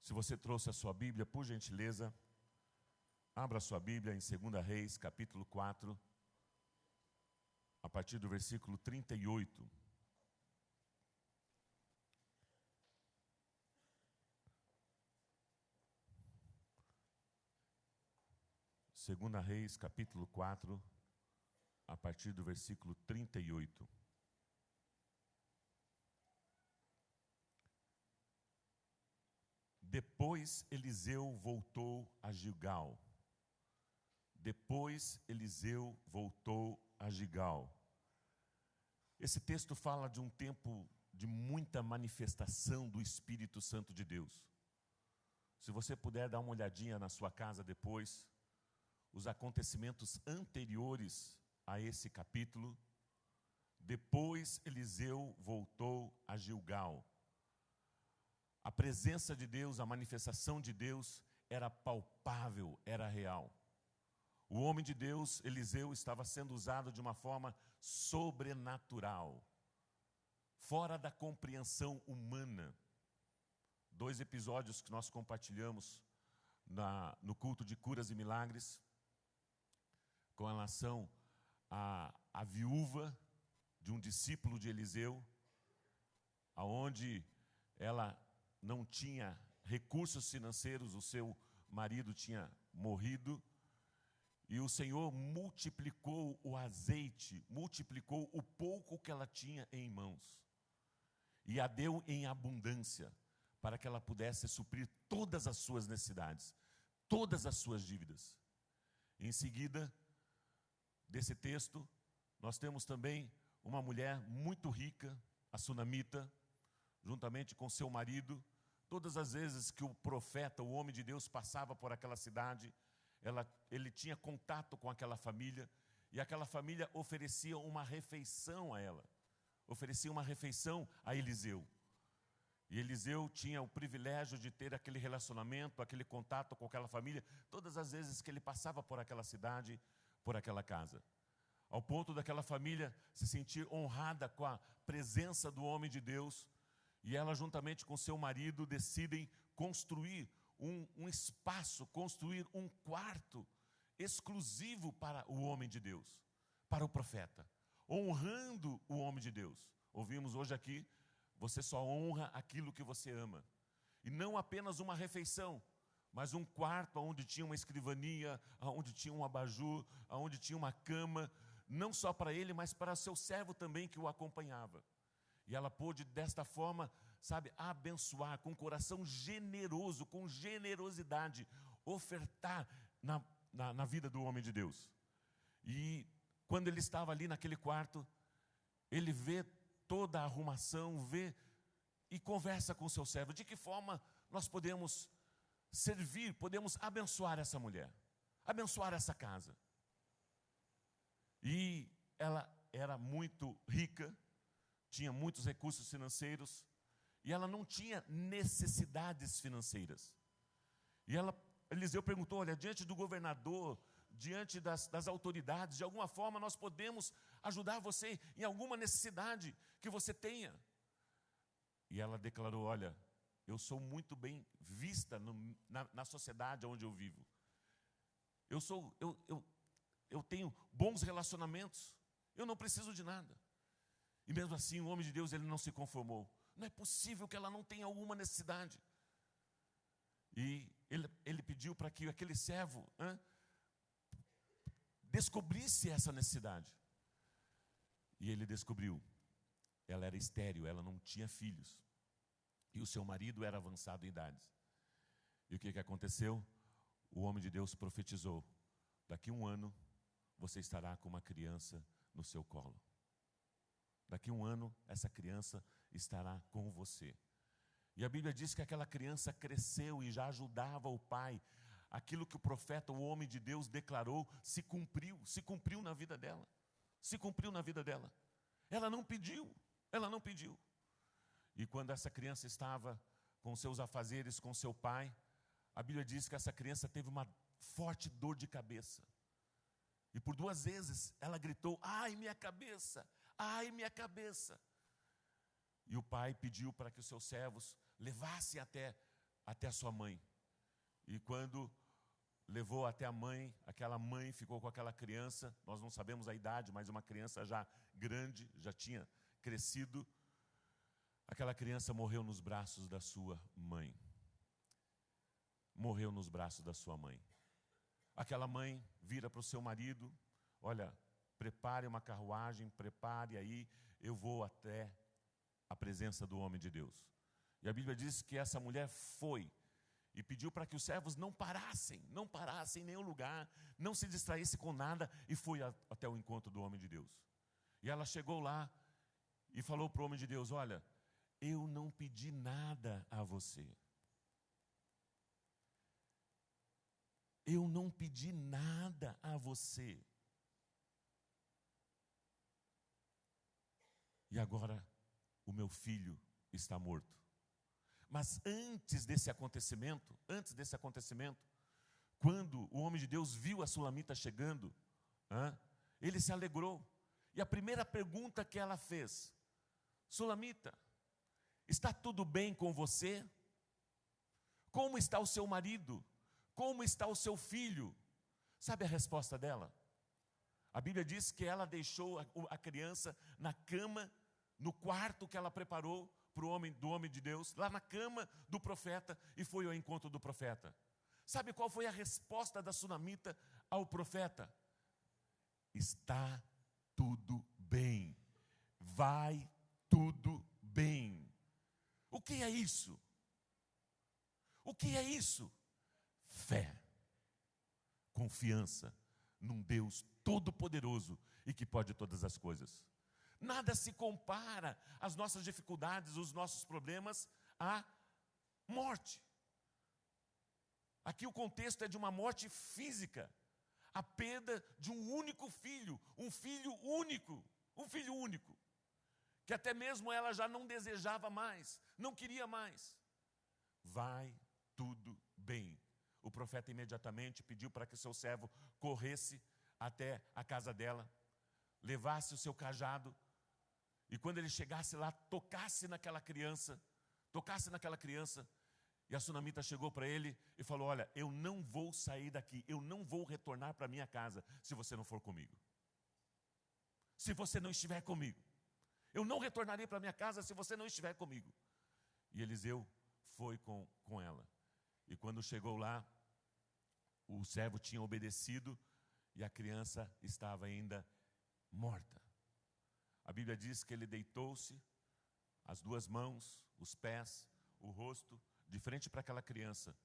Se você trouxe a sua Bíblia, por gentileza, abra a sua Bíblia em 2 Reis, capítulo 4, a partir do versículo 38. Segunda Reis, capítulo 4, a partir do versículo 38. Depois Eliseu voltou a Gilgal. Depois Eliseu voltou a Gilgal. Esse texto fala de um tempo de muita manifestação do Espírito Santo de Deus. Se você puder dar uma olhadinha na sua casa depois, os acontecimentos anteriores a esse capítulo. Depois Eliseu voltou a Gilgal. A presença de Deus, a manifestação de Deus era palpável, era real. O homem de Deus, Eliseu, estava sendo usado de uma forma sobrenatural, fora da compreensão humana. 2 episódios que nós compartilhamos no culto de curas e milagres, com relação à viúva de um discípulo de Eliseu, aonde ela não tinha recursos financeiros, o seu marido tinha morrido, e o Senhor multiplicou o azeite, multiplicou o pouco que ela tinha em mãos, e a deu em abundância, para que ela pudesse suprir todas as suas necessidades, todas as suas dívidas. Em seguida desse texto, nós temos também uma mulher muito rica, a sunamita, juntamente com seu marido. Todas as vezes que o profeta, o homem de Deus, passava por aquela cidade, ele tinha contato com aquela família, e aquela família oferecia uma refeição a ela, oferecia uma refeição a Eliseu. E Eliseu tinha o privilégio de ter aquele relacionamento, aquele contato com aquela família, todas as vezes que ele passava por aquela cidade, por aquela casa. Ao ponto daquela família se sentir honrada com a presença do homem de Deus, e ela juntamente com seu marido decidem construir um espaço, construir um quarto exclusivo para o homem de Deus, para o profeta, honrando o homem de Deus. Ouvimos hoje aqui, você só honra aquilo que você ama. E não apenas uma refeição, mas um quarto onde tinha uma escrivaninha, onde tinha um abajur, onde tinha uma cama, não só para ele, mas para seu servo também que o acompanhava. E ela pôde desta forma, abençoar com um coração generoso, com generosidade, ofertar na vida do homem de Deus. E quando ele estava ali naquele quarto, ele vê toda a arrumação, vê e conversa com o seu servo. De que forma nós podemos servir, podemos abençoar essa mulher, abençoar essa casa? E ela era muito rica, tinha muitos recursos financeiros, e ela não tinha necessidades financeiras. E Eliseu perguntou: olha, diante do governador, diante das autoridades, de alguma forma nós podemos ajudar você em alguma necessidade que você tenha? E ela declarou: olha, eu sou muito bem vista na sociedade onde eu vivo. Eu tenho bons relacionamentos, eu não preciso de nada. E mesmo assim o homem de Deus, ele não se conformou. Não é possível que ela não tenha alguma necessidade. E ele pediu para que aquele servo descobrisse essa necessidade. E ele descobriu. Ela era estéril, ela não tinha filhos. E o seu marido era avançado em idades. E o que aconteceu? O homem de Deus profetizou: daqui a 1 ano, você estará com uma criança no seu colo. Daqui a 1 ano, essa criança estará com você. E a Bíblia diz que aquela criança cresceu e já ajudava o pai. Aquilo que o profeta, o homem de Deus, declarou, se cumpriu na vida dela. Se cumpriu na vida dela. Ela não pediu. E quando essa criança estava com seus afazeres, com seu pai, a Bíblia diz que essa criança teve uma forte dor de cabeça. E por 2 vezes ela gritou: ai, minha cabeça! Ai, minha cabeça! E o pai pediu para que os seus servos levassem até até a sua mãe. E quando levou até a mãe, aquela mãe ficou com aquela criança, nós não sabemos a idade, mas uma criança já grande, já tinha crescido. Aquela criança morreu nos braços da sua mãe. Morreu nos braços da sua mãe. Aquela mãe vira para o seu marido: olha, prepare uma carruagem, prepare aí, eu vou até a presença do homem de Deus. E a Bíblia diz que essa mulher foi e pediu para que os servos não parassem em nenhum lugar, não se distraísse com nada, e foi até o encontro do homem de Deus. E ela chegou lá e falou para o homem de Deus: olha, eu não pedi nada a você. Eu não pedi nada a você. E agora o meu filho está morto. Mas antes desse acontecimento, quando o homem de Deus viu a sulamita chegando, ele se alegrou. E a primeira pergunta que ela fez: sulamita, está tudo bem com você? Como está o seu marido? Como está o seu filho? Sabe a resposta dela? A Bíblia diz que ela deixou a criança na cama, no quarto que ela preparou do homem de Deus, lá na cama do profeta, e foi ao encontro do profeta. Sabe qual foi a resposta da sunamita ao profeta? Está tudo bem. Vai tudo bem. O que é isso? O que é isso? Fé, confiança num Deus todo-poderoso e que pode todas as coisas. Nada se compara às nossas dificuldades, os nossos problemas, à morte. Aqui o contexto é de uma morte física, a perda de um único filho, um filho único, que até mesmo ela já não desejava mais, não queria mais. Vai tudo bem. O profeta imediatamente pediu para que o seu servo corresse até a casa dela, levasse o seu cajado, e quando ele chegasse lá, tocasse naquela criança, e a sunamita chegou para ele e falou: olha, eu não vou sair daqui, eu não vou retornar para minha casa se você não for comigo. Se você não estiver comigo, eu não retornarei para minha casa se você não estiver comigo. E Eliseu foi com ela. E quando chegou lá, o servo tinha obedecido e a criança estava ainda morta. A Bíblia diz que ele deitou-se, as duas mãos, os pés, o rosto, de frente para aquela criança.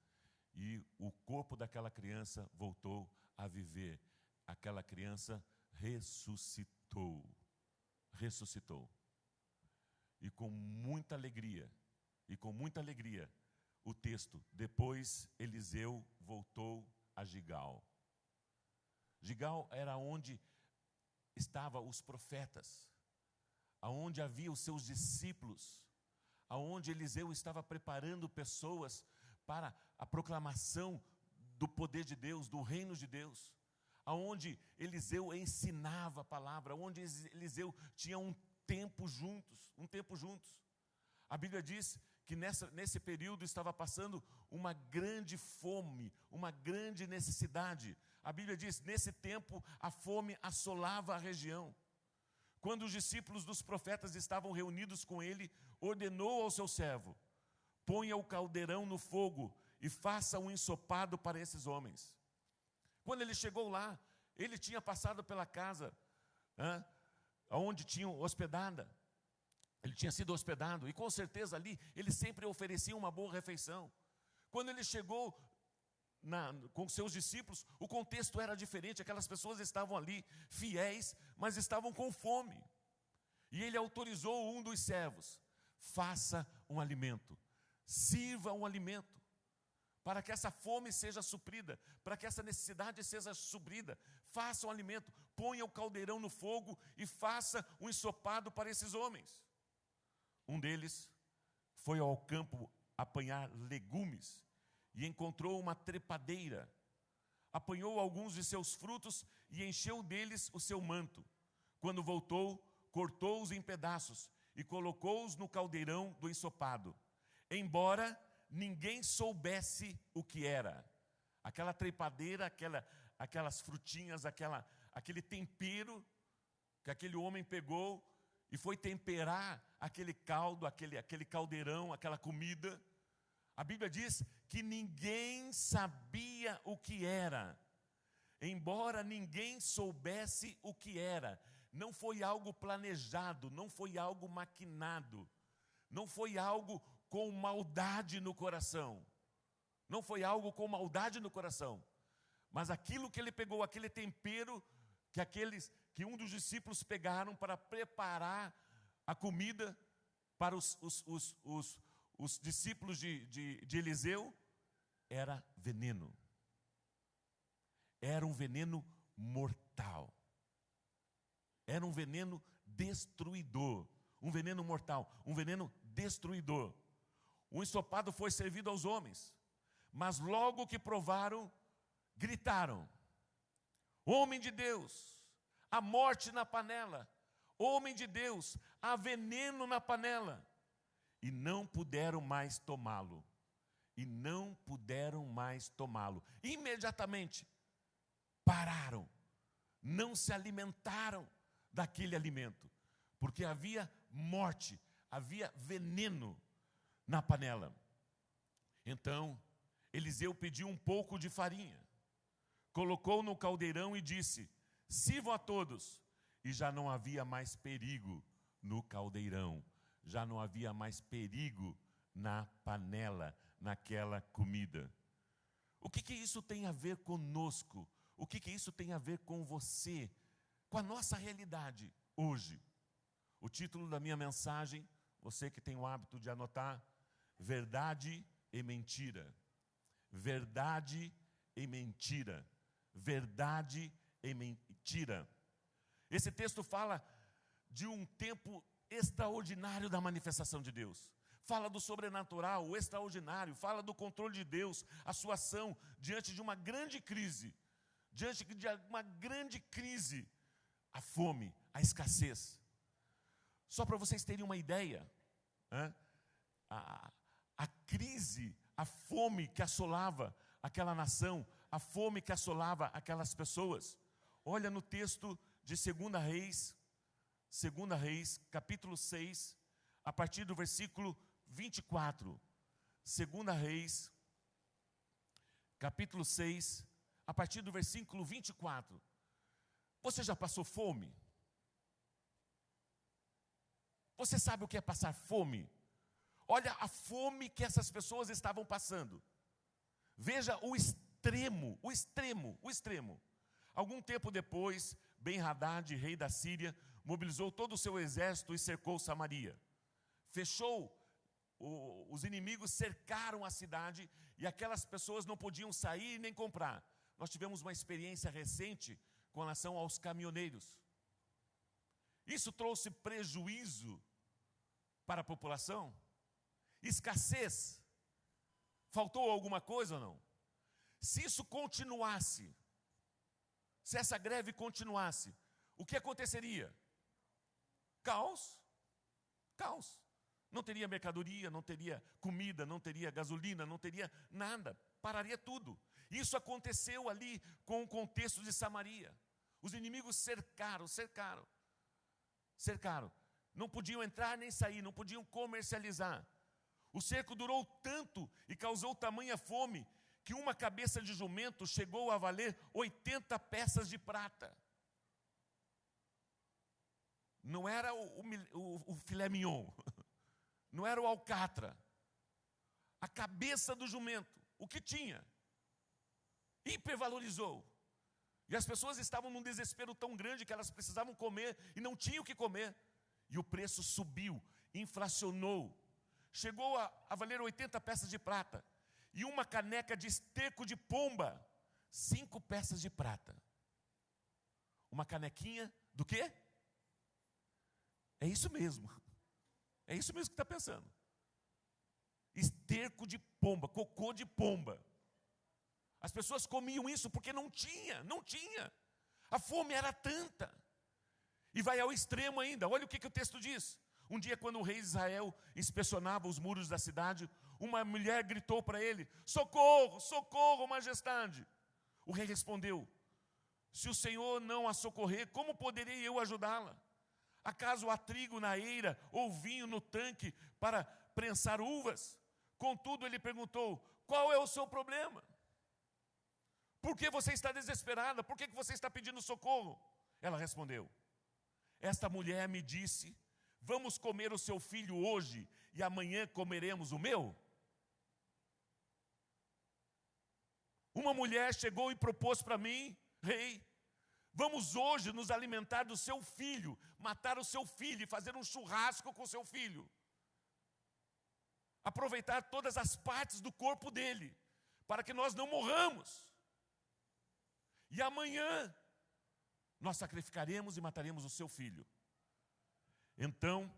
E o corpo daquela criança voltou a viver. Aquela criança ressuscitou. E com muita alegria, o texto: depois Eliseu voltou a Gigal. Gigal era onde estavam os profetas, aonde havia os seus discípulos, aonde Eliseu estava preparando pessoas para a proclamação do poder de Deus, do reino de Deus, aonde Eliseu ensinava a palavra, onde Eliseu tinha um tempo juntos. A Bíblia diz que nesse período estava passando uma grande fome, uma grande necessidade. A Bíblia diz: nesse tempo a fome assolava a região. Quando os discípulos dos profetas estavam reunidos com ele, ordenou ao seu servo: ponha o caldeirão no fogo e faça um ensopado para esses homens. Quando ele chegou lá, ele tinha passado pela casa onde tinham hospedada. Ele tinha sido hospedado, e com certeza ali ele sempre oferecia uma boa refeição. Quando ele chegou com seus discípulos, o contexto era diferente. Aquelas pessoas estavam ali, fiéis, mas estavam com fome. E ele autorizou um dos servos: faça um alimento, sirva um alimento, para que essa fome seja suprida, para que essa necessidade seja suprida. Faça um alimento, ponha o caldeirão no fogo e faça um ensopado para esses homens. Um deles foi ao campo apanhar legumes e encontrou uma trepadeira. Apanhou alguns de seus frutos e encheu deles o seu manto. Quando voltou, cortou-os em pedaços e colocou-os no caldeirão do ensopado. Embora ninguém soubesse o que era. Aquela trepadeira, aquelas frutinhas, aquele tempero que aquele homem pegou e foi temperar aquele caldo, aquele caldeirão, aquela comida. A Bíblia diz que ninguém sabia o que era. Embora ninguém soubesse o que era, não foi algo planejado, não foi algo maquinado, não foi algo com maldade no coração. Não foi algo com maldade no coração. Mas aquilo que ele pegou, aquele tempero que um dos discípulos pegaram para preparar a comida para os discípulos de Eliseu, era veneno. Era um veneno mortal. Era um veneno destruidor. Um veneno mortal, um veneno destruidor. O ensopado foi servido aos homens, mas logo que provaram, gritaram: homem de Deus, há morte na panela. Homem de Deus, há veneno na panela. E não puderam mais tomá-lo. E não puderam mais tomá-lo. Imediatamente pararam. Não se alimentaram daquele alimento. Porque havia morte, havia veneno na panela. Então, Eliseu pediu um pouco de farinha, colocou no caldeirão e disse: sirvam a todos. E já não havia mais perigo no caldeirão, já não havia mais perigo na panela, naquela comida. O que isso tem a ver conosco? O que isso tem a ver com você, com a nossa realidade hoje? O título da minha mensagem, você que tem o hábito de anotar: verdade e mentira. Verdade e mentira. Verdade e mentira. Esse texto fala de um tempo extraordinário da manifestação de Deus. Fala do sobrenatural, o extraordinário. Fala do controle de Deus, a sua ação diante de uma grande crise. Diante de uma grande crise, a fome, a escassez. Só para vocês terem uma ideia, a crise, a fome que assolava aquela nação, a fome que assolava aquelas pessoas. Olha no texto de 2 Reis, capítulo 6, a partir do versículo 24. 2 Reis, capítulo 6, a partir do versículo 24. Você já passou fome? Você sabe o que é passar fome? Olha a fome que essas pessoas estavam passando. Veja o extremo, o extremo, o extremo. Algum tempo depois, Ben-Hadad, rei da Síria, mobilizou todo o seu exército e cercou Samaria. Os inimigos cercaram a cidade e aquelas pessoas não podiam sair nem comprar. Nós tivemos uma experiência recente com relação aos caminhoneiros. Isso trouxe prejuízo para a população? Escassez? Faltou alguma coisa ou não? Se isso continuasse, se essa greve continuasse, o que aconteceria? Caos. Caos. Não teria mercadoria, não teria comida, não teria gasolina, não teria nada. Pararia tudo. Isso aconteceu ali com o contexto de Samaria. Os inimigos cercaram. Não podiam entrar nem sair, não podiam comercializar. O cerco durou tanto e causou tamanha fome que uma cabeça de jumento chegou a valer 80 peças de prata. Não era o filé mignon, não era o alcatra. A cabeça do jumento, o que tinha, hipervalorizou. E as pessoas estavam num desespero tão grande que elas precisavam comer e não tinham o que comer. E o preço subiu, inflacionou. Chegou a valer 80 peças de prata. E uma caneca de esterco de pomba, 5 peças de prata. Uma canequinha do quê? É isso mesmo. É isso mesmo que está pensando. Esterco de pomba, cocô de pomba. As pessoas comiam isso porque não tinha. A fome era tanta. E vai ao extremo ainda. Olha o que o texto diz. Um dia, quando o rei de Israel inspecionava os muros da cidade, uma mulher gritou para ele: socorro, socorro, majestade. O rei respondeu: se o Senhor não a socorrer, como poderei eu ajudá-la? Acaso há trigo na eira ou vinho no tanque para prensar uvas? Contudo, ele perguntou: qual é o seu problema? Por que você está desesperada? Por que você está pedindo socorro? Ela respondeu: esta mulher me disse: vamos comer o seu filho hoje e amanhã comeremos o meu? Uma mulher chegou e propôs para mim: rei, vamos hoje nos alimentar do seu filho, matar o seu filho e fazer um churrasco com o seu filho. Aproveitar todas as partes do corpo dele, para que nós não morramos. E amanhã nós sacrificaremos e mataremos o seu filho. Então,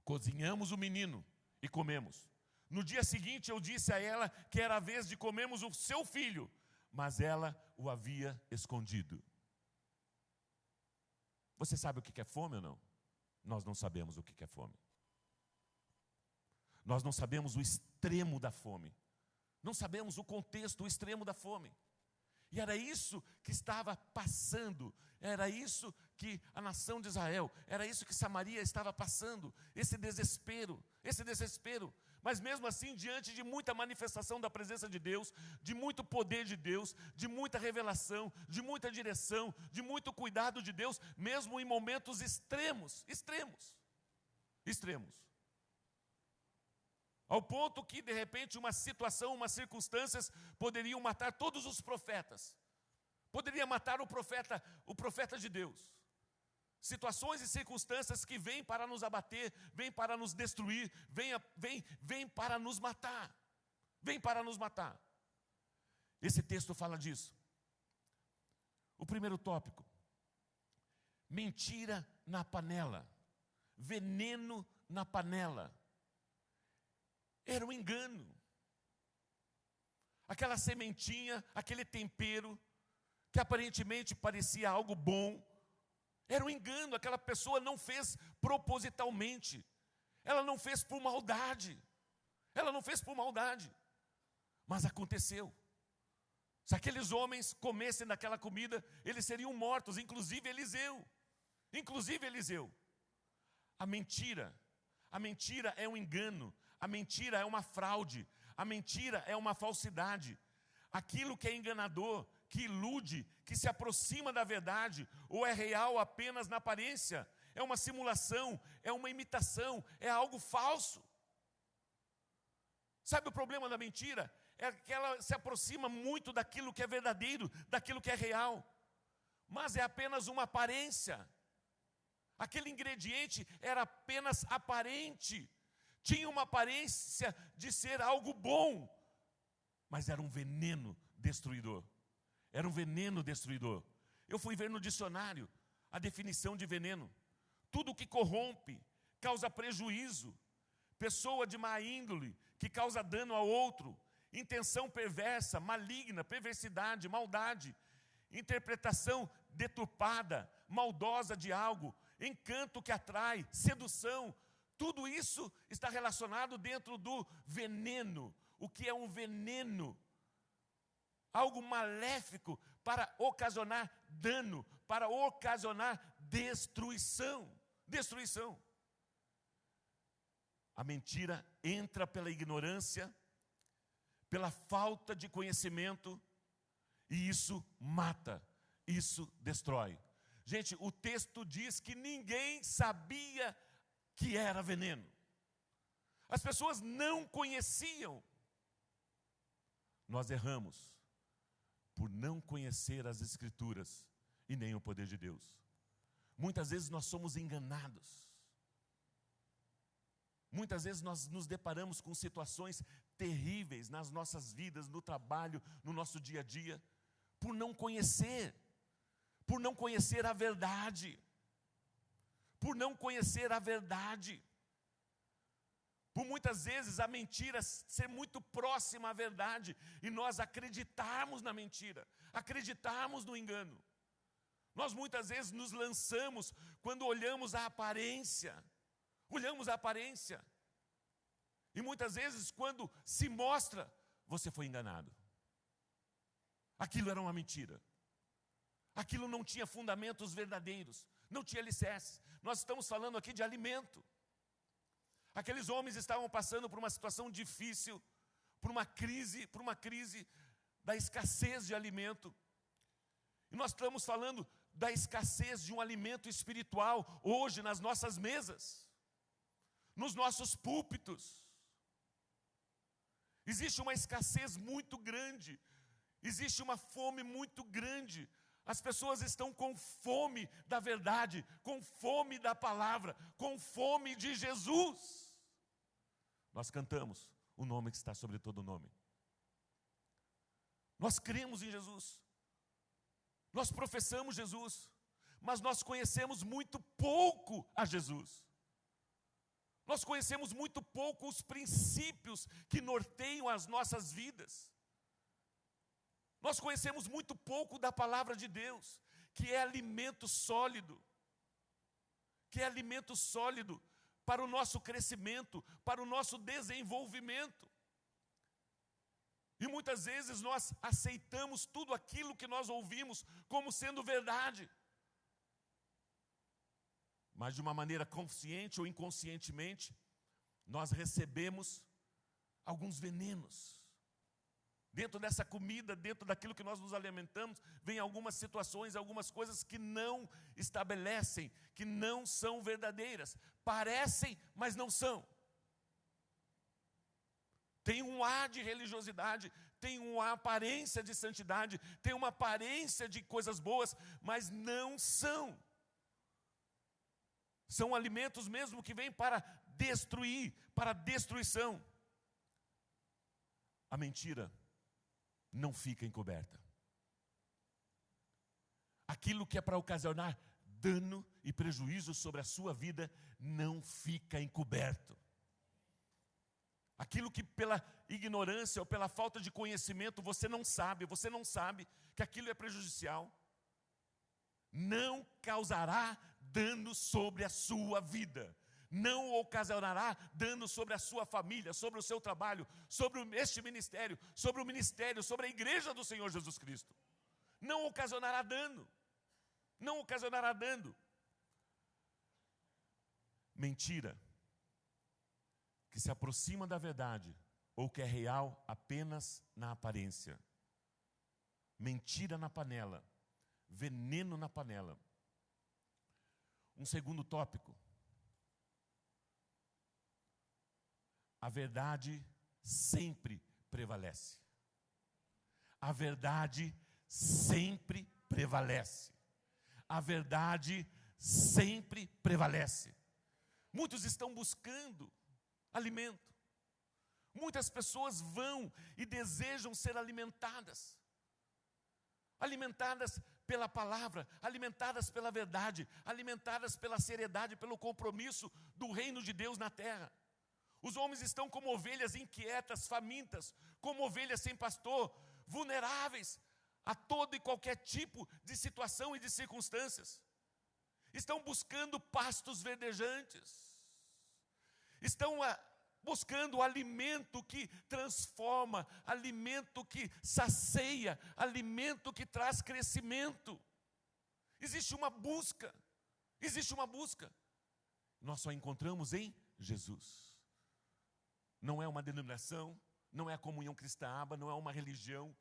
cozinhamos o menino e comemos. No dia seguinte eu disse a ela que era a vez de comermos o seu filho, mas ela o havia escondido. Você sabe o que é fome ou não? Nós não sabemos o que é fome. Nós não sabemos o extremo da fome. Não sabemos o contexto, o extremo da fome. E era isso que estava passando, era isso que a nação de Israel, era isso que Samaria estava passando, esse desespero. Mas mesmo assim, diante de muita manifestação da presença de Deus, de muito poder de Deus, de muita revelação, de muita direção, de muito cuidado de Deus, mesmo em momentos extremos. Ao ponto que, de repente, uma situação, umas circunstâncias poderiam matar todos os profetas. Poderia matar o profeta de Deus. Situações e circunstâncias que vêm para nos abater, vêm para nos destruir, vêm para nos matar. Vêm para nos matar. Esse texto fala disso. O primeiro tópico: mentira na panela. Veneno na panela. Era um engano. Aquela sementinha, aquele tempero, que aparentemente parecia algo bom, era um engano. Aquela pessoa não fez propositalmente. Ela não fez por maldade. Mas aconteceu. Se aqueles homens comessem daquela comida, eles seriam mortos, inclusive Eliseu. A mentira é um engano. A mentira é uma fraude, a mentira é uma falsidade. Aquilo que é enganador, que ilude, que se aproxima da verdade, ou é real apenas na aparência, é uma simulação, é uma imitação, é algo falso. Sabe o problema da mentira? É que ela se aproxima muito daquilo que é verdadeiro, daquilo que é real, mas é apenas uma aparência. Aquele ingrediente era apenas aparente. Tinha uma aparência de ser algo bom, mas era um veneno destruidor. Eu fui ver no dicionário a definição de veneno. Tudo que corrompe, causa prejuízo, pessoa de má índole, que causa dano ao outro, intenção perversa, maligna, perversidade, maldade, interpretação deturpada, maldosa de algo, encanto que atrai, sedução. Tudo isso está relacionado dentro do veneno. O que é um veneno? Algo maléfico para ocasionar dano, para ocasionar destruição. A mentira entra pela ignorância, pela falta de conhecimento, e isso mata, isso destrói. Gente, o texto diz que ninguém sabia que era veneno. As pessoas não conheciam. Nós erramos por não conhecer as Escrituras e nem o poder de Deus. Muitas vezes nós somos enganados. Muitas vezes nós nos deparamos com situações terríveis nas nossas vidas, no trabalho, no nosso dia a dia, por não conhecer a verdade. Por muitas vezes a mentira ser muito próxima à verdade e nós acreditarmos na mentira, acreditarmos no engano. Nós muitas vezes nos lançamos quando olhamos a aparência, olhamos a aparência. E muitas vezes, quando se mostra, você foi enganado. Aquilo era uma mentira. Aquilo não tinha fundamentos verdadeiros, não tinha alicerces. Nós estamos falando aqui de alimento. Aqueles homens estavam passando por uma situação difícil, por uma crise da escassez de alimento. E nós estamos falando da escassez de um alimento espiritual hoje nas nossas mesas, nos nossos púlpitos. Existe uma escassez muito grande, existe uma fome muito grande. As pessoas estão com fome da verdade, com fome da palavra, com fome de Jesus. Nós cantamos o nome que está sobre todo nome. Nós cremos em Jesus. Nós professamos Jesus, mas nós conhecemos muito pouco a Jesus. Nós conhecemos muito pouco os princípios que norteiam as nossas vidas. Nós conhecemos muito pouco da palavra de Deus, que é alimento sólido, para o nosso crescimento, para o nosso desenvolvimento. E muitas vezes nós aceitamos tudo aquilo que nós ouvimos como sendo verdade. Mas de uma maneira consciente ou inconscientemente, nós recebemos alguns venenos. Dentro dessa comida, dentro daquilo que nós nos alimentamos, vem algumas situações, algumas coisas que não estabelecem, que não são verdadeiras. Parecem, mas não são. Tem um ar de religiosidade, tem uma aparência de santidade, tem uma aparência de coisas boas, mas não são. São alimentos mesmo que vêm para destruir, para destruição. A mentira não fica encoberta. Aquilo que é para ocasionar dano e prejuízo sobre a sua vida não fica encoberto. Aquilo que pela ignorância ou pela falta de conhecimento você não sabe que aquilo é prejudicial, não causará dano sobre a sua vida, não ocasionará dano sobre a sua família, sobre o seu trabalho, sobre este ministério, sobre o ministério, sobre a igreja do Senhor Jesus Cristo. Não ocasionará dano, não ocasionará dano. Mentira que se aproxima da verdade ou que é real apenas na aparência. Mentira na panela, veneno na panela. Um segundo tópico. A verdade sempre prevalece. A verdade sempre prevalece. A verdade sempre prevalece. Muitos estão buscando alimento. Muitas pessoas vão e desejam ser alimentadas. Alimentadas pela palavra, alimentadas pela verdade, alimentadas pela seriedade, pelo compromisso do reino de Deus na terra. Os homens estão como ovelhas inquietas, famintas, como ovelhas sem pastor, vulneráveis a todo e qualquer tipo de situação e de circunstâncias. Estão buscando pastos verdejantes. Estão buscando alimento que transforma, alimento que sacia, alimento que traz crescimento. Existe uma busca. Nós só encontramos em Jesus. Não é uma denominação, não é a comunhão cristã aba, não é uma religião,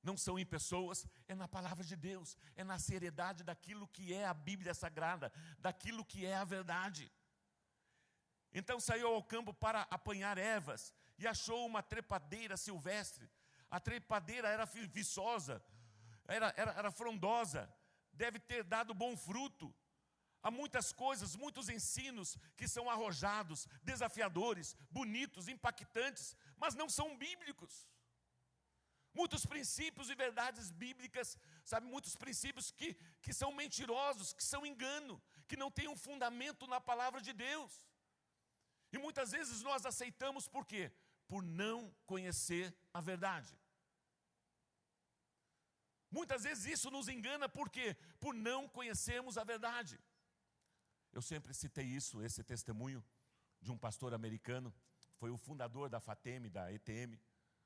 não são em pessoas, é na palavra de Deus, é na seriedade daquilo que é a Bíblia Sagrada, daquilo que é a verdade. Então saiu ao campo para apanhar ervas e achou uma trepadeira silvestre. A trepadeira era viçosa, era frondosa, deve ter dado bom fruto. Há muitas coisas, muitos ensinos que são arrojados, desafiadores, bonitos, impactantes, mas não são bíblicos. Muitos princípios e verdades bíblicas, muitos princípios que são mentirosos, que são engano, que não têm um fundamento na palavra de Deus. E muitas vezes nós aceitamos por quê? Por não conhecer a verdade. Muitas vezes isso nos engana por quê? Por não conhecermos a verdade. Eu sempre citei isso, esse testemunho de um pastor americano, foi o fundador da FATEM, da ETM,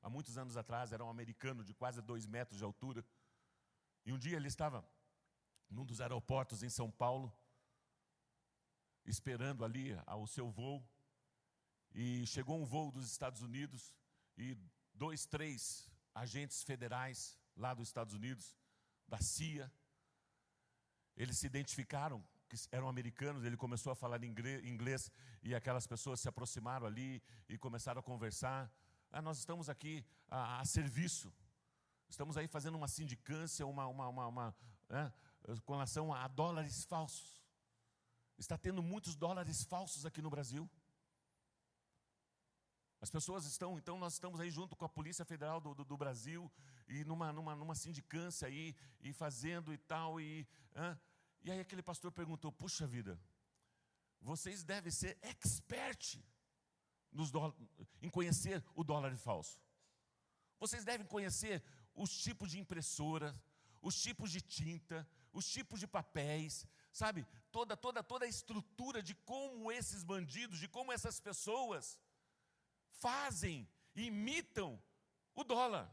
há muitos anos atrás, era um americano de quase 2 metros de altura, e um dia ele estava num dos aeroportos em São Paulo, esperando ali o seu voo, e chegou um voo dos Estados Unidos, e 2, 3 agentes federais lá dos Estados Unidos, da CIA, eles se identificaram que eram americanos, ele começou a falar inglês, e aquelas pessoas se aproximaram ali e começaram a conversar. Nós estamos aqui a serviço, estamos aí fazendo uma sindicância, com relação a dólares falsos. Está tendo muitos dólares falsos aqui no Brasil. As pessoas estão, então nós estamos aí junto com a Polícia Federal do Brasil, e numa sindicância aí, e fazendo e tal, e aí aquele pastor perguntou: puxa vida, vocês devem ser expert em conhecer o dólar falso. Vocês devem conhecer os tipos de impressora, os tipos de tinta, os tipos de papéis, sabe? Toda a estrutura de como esses bandidos, de como essas pessoas fazem, imitam o dólar.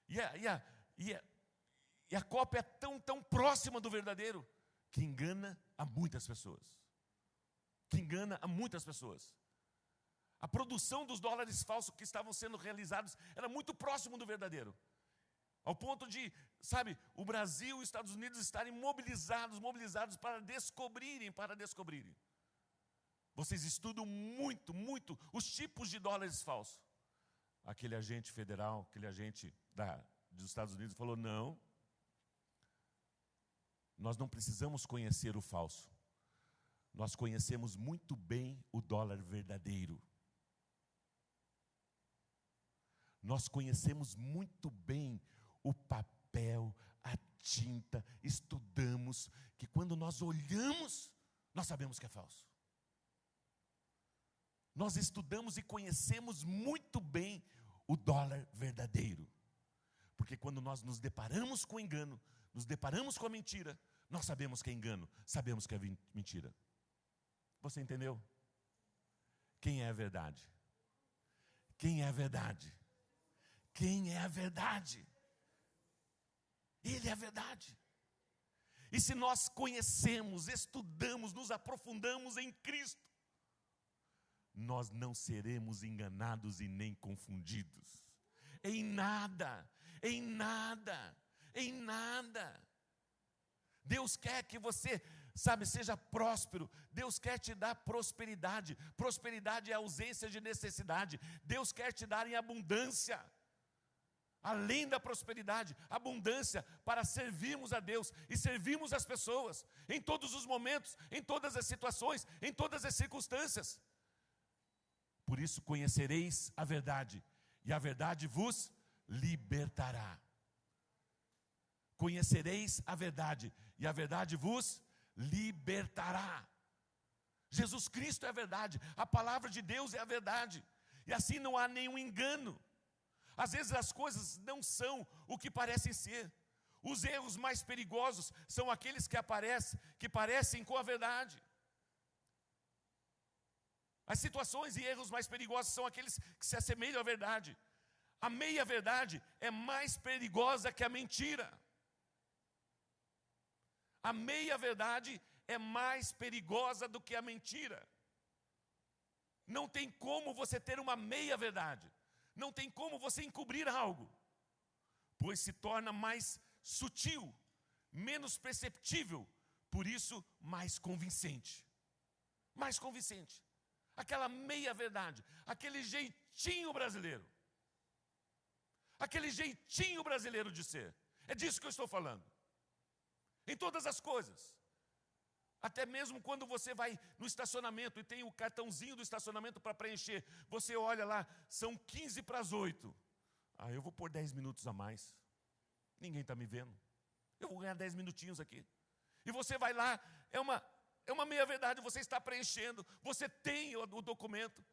E a cópia é tão próxima do verdadeiro, que engana a muitas pessoas. A produção dos dólares falsos que estavam sendo realizados era muito próximo do verdadeiro. Ao ponto de, sabe, o Brasil e os Estados Unidos estarem mobilizados para descobrirem. Vocês estudam muito os tipos de dólares falsos. Aquele agente federal, aquele agente dos Estados Unidos falou: não, nós não precisamos conhecer o falso. Nós conhecemos muito bem o dólar verdadeiro. Nós conhecemos muito bem o papel, a tinta, estudamos, que quando nós olhamos, nós sabemos que é falso. Nós estudamos e conhecemos muito bem o dólar verdadeiro. Porque quando nós nos deparamos com o engano, nos deparamos com a mentira, nós sabemos que é engano, sabemos que é mentira. Você entendeu? Quem é a verdade? Quem é a verdade? Quem é a verdade? Ele é a verdade. E se nós conhecemos, estudamos, nos aprofundamos em Cristo, nós não seremos enganados e nem confundidos. Em nada. Deus quer que você, seja próspero. Deus quer te dar prosperidade. Prosperidade é ausência de necessidade. Deus quer te dar em abundância. Além da prosperidade, abundância para servirmos a Deus e servirmos as pessoas em todos os momentos, em todas as situações, em todas as circunstâncias. Por isso conhecereis a verdade, e a verdade vos libertará. Conhecereis a verdade, e a verdade vos libertará. Jesus Cristo é a verdade, a palavra de Deus é a verdade, e assim não há nenhum engano. Às vezes as coisas não são o que parecem ser. Os erros mais perigosos são aqueles que parecem com a verdade. As situações e erros mais perigosos são aqueles que se assemelham à verdade. A meia-verdade é mais perigosa que a mentira. A meia-verdade é mais perigosa do que a mentira. Não tem como você ter uma meia-verdade. Não tem como você encobrir algo, pois se torna mais sutil, menos perceptível, por isso mais convincente. Mais convincente. Aquela meia-verdade, aquele jeitinho brasileiro. Aquele jeitinho brasileiro de ser. É disso que eu estou falando. Em todas as coisas. Até mesmo quando você vai no estacionamento e tem o cartãozinho do estacionamento para preencher, você olha lá, são 15 para as 8. Eu vou pôr 10 minutos a mais. Ninguém está me vendo. Eu vou ganhar 10 minutinhos aqui. E você vai lá, é uma meia-verdade, você está preenchendo, você tem o documento,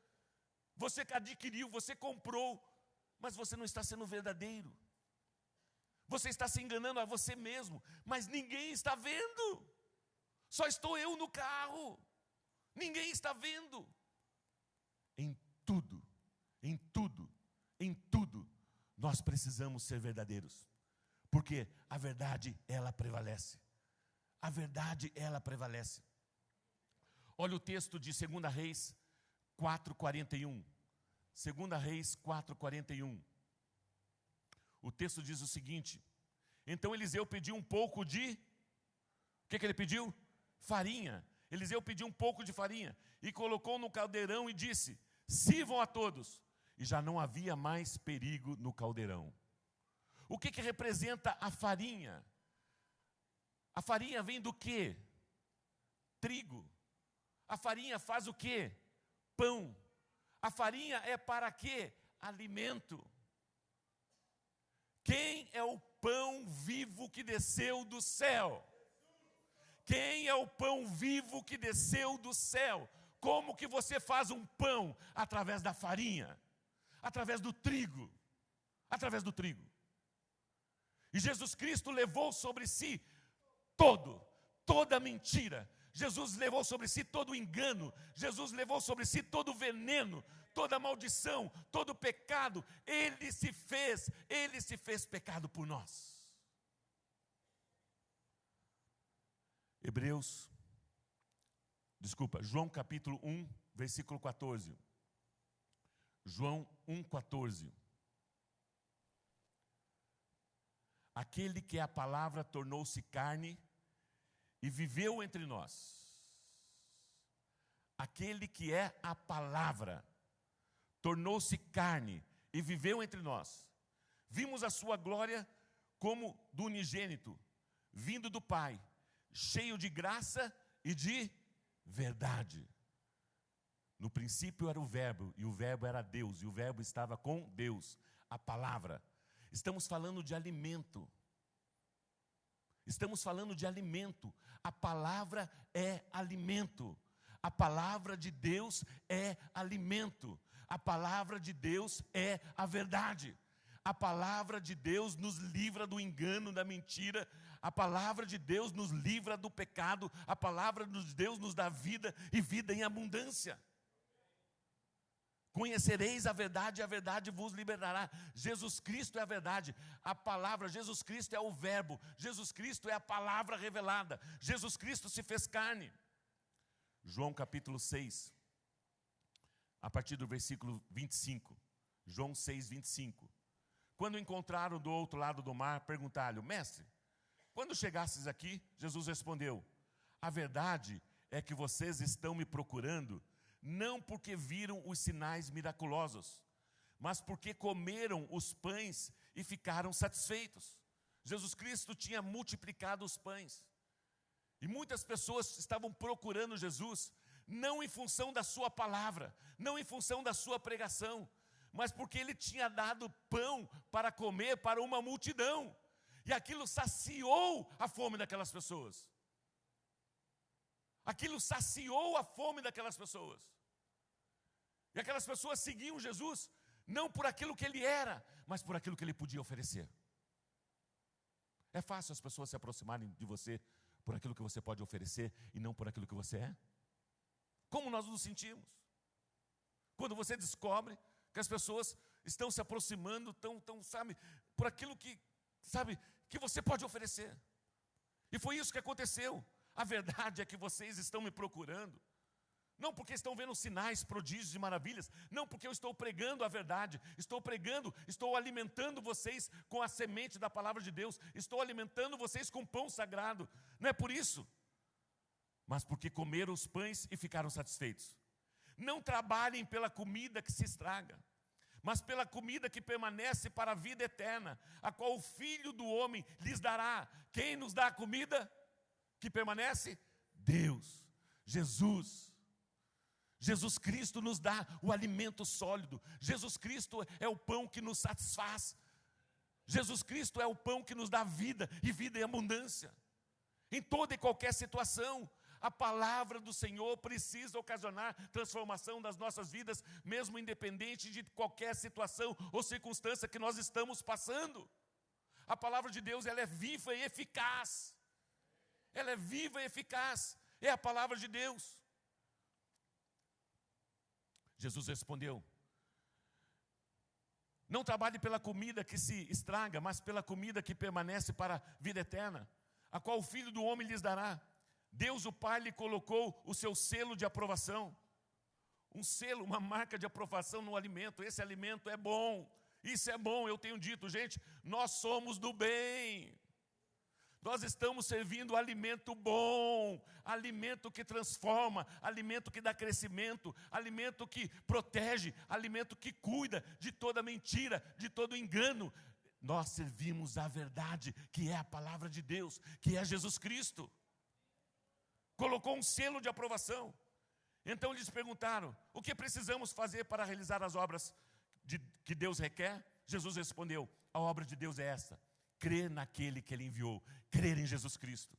você adquiriu, você comprou, mas você não está sendo verdadeiro. Você está se enganando a você mesmo, mas ninguém está vendo. Só estou eu no carro. Ninguém está vendo. Em tudo, em tudo, em tudo, nós precisamos ser verdadeiros. Porque a verdade, ela prevalece. A verdade, ela prevalece. Olha o texto de 2 Reis 4:41. 2 Reis 4:41. O texto diz o seguinte: então Eliseu pediu um pouco de... O que ele pediu? Farinha. Eliseu pediu um pouco de farinha e colocou no caldeirão e disse: sirvam a todos. E já não havia mais perigo no caldeirão. O que representa a farinha? A farinha vem do quê? Trigo. A farinha faz o quê? Pão. A farinha é para quê? Alimento. Quem é o pão vivo que desceu do céu? Quem é o pão vivo que desceu do céu? Como que você faz um pão? Através da farinha, através do trigo, através do trigo. E Jesus Cristo levou sobre si toda mentira. Jesus levou sobre si todo o engano. Jesus levou sobre si todo o veneno, toda a maldição, todo o pecado. Ele se fez pecado por nós. João capítulo 1, versículo 14. João 1:14. Aquele que é a palavra tornou-se carne e viveu entre nós. Aquele que é a palavra tornou-se carne e viveu entre nós. Vimos a sua glória como do unigênito, vindo do Pai, cheio de graça e de verdade. No princípio era o Verbo, e o Verbo era Deus, e o Verbo estava com Deus, a palavra. Estamos falando de alimento. Estamos falando de alimento. A palavra é alimento. A palavra de Deus é alimento. A palavra de Deus é a verdade. A palavra de Deus nos livra do engano, da mentira. A palavra de Deus nos livra do pecado. A palavra de Deus nos dá vida e vida em abundância. Conhecereis a verdade e a verdade vos libertará. Jesus Cristo é a verdade. A palavra, Jesus Cristo é o Verbo. Jesus Cristo é a palavra revelada. Jesus Cristo se fez carne. João capítulo 6, a partir do versículo 25. João 6, 25. Quando o encontraram do outro lado do mar, perguntaram-lhe: mestre, quando chegastes aqui? Jesus respondeu: a verdade é que vocês estão me procurando, não porque viram os sinais miraculosos, mas porque comeram os pães e ficaram satisfeitos. Jesus Cristo tinha multiplicado os pães. E muitas pessoas estavam procurando Jesus, não em função da sua palavra, não em função da sua pregação, mas porque ele tinha dado pão para comer para uma multidão. E aquilo saciou a fome daquelas pessoas. Aquilo saciou a fome daquelas pessoas. E aquelas pessoas seguiam Jesus, não por aquilo que ele era, mas por aquilo que ele podia oferecer. É fácil as pessoas se aproximarem de você por aquilo que você pode oferecer e não por aquilo que você é? Como nós nos sentimos? Quando você descobre que as pessoas estão se aproximando, sabe, por aquilo que, sabe, que você pode oferecer. E foi isso que aconteceu. A verdade é que vocês estão me procurando, não porque estão vendo sinais, prodígios e maravilhas, não porque eu estou pregando a verdade, estou alimentando vocês com a semente da palavra de Deus, estou alimentando vocês com pão sagrado, não é por isso, mas porque comeram os pães e ficaram satisfeitos. Não trabalhem pela comida que se estraga, mas pela comida que permanece para a vida eterna, a qual o Filho do Homem lhes dará. Quem nos dá a comida que permanece? Deus, Jesus. Jesus Cristo nos dá o alimento sólido. Jesus Cristo é o pão que nos satisfaz. Jesus Cristo é o pão que nos dá vida e vida em abundância. Em toda e qualquer situação, a palavra do Senhor precisa ocasionar transformação das nossas vidas, mesmo independente de qualquer situação ou circunstância que nós estamos passando. A palavra de Deus, ela é viva e eficaz. Ela é viva e eficaz. É a palavra de Deus. Jesus respondeu: não trabalhe pela comida que se estraga, mas pela comida que permanece para a vida eterna, a qual o Filho do Homem lhes dará. Deus o Pai lhe colocou o seu selo de aprovação. Um selo, uma marca de aprovação no alimento. Esse alimento é bom, isso é bom, eu tenho dito, gente, nós somos do bem. Nós estamos servindo alimento bom, alimento que transforma, alimento que dá crescimento, alimento que protege, alimento que cuida de toda mentira, de todo engano. Nós servimos a verdade, que é a palavra de Deus, que é Jesus Cristo. Colocou um selo de aprovação. Então eles perguntaram: o que precisamos fazer para realizar as obras que Deus requer? Jesus respondeu: a obra de Deus é esta: crer naquele que Ele enviou, crer em Jesus Cristo.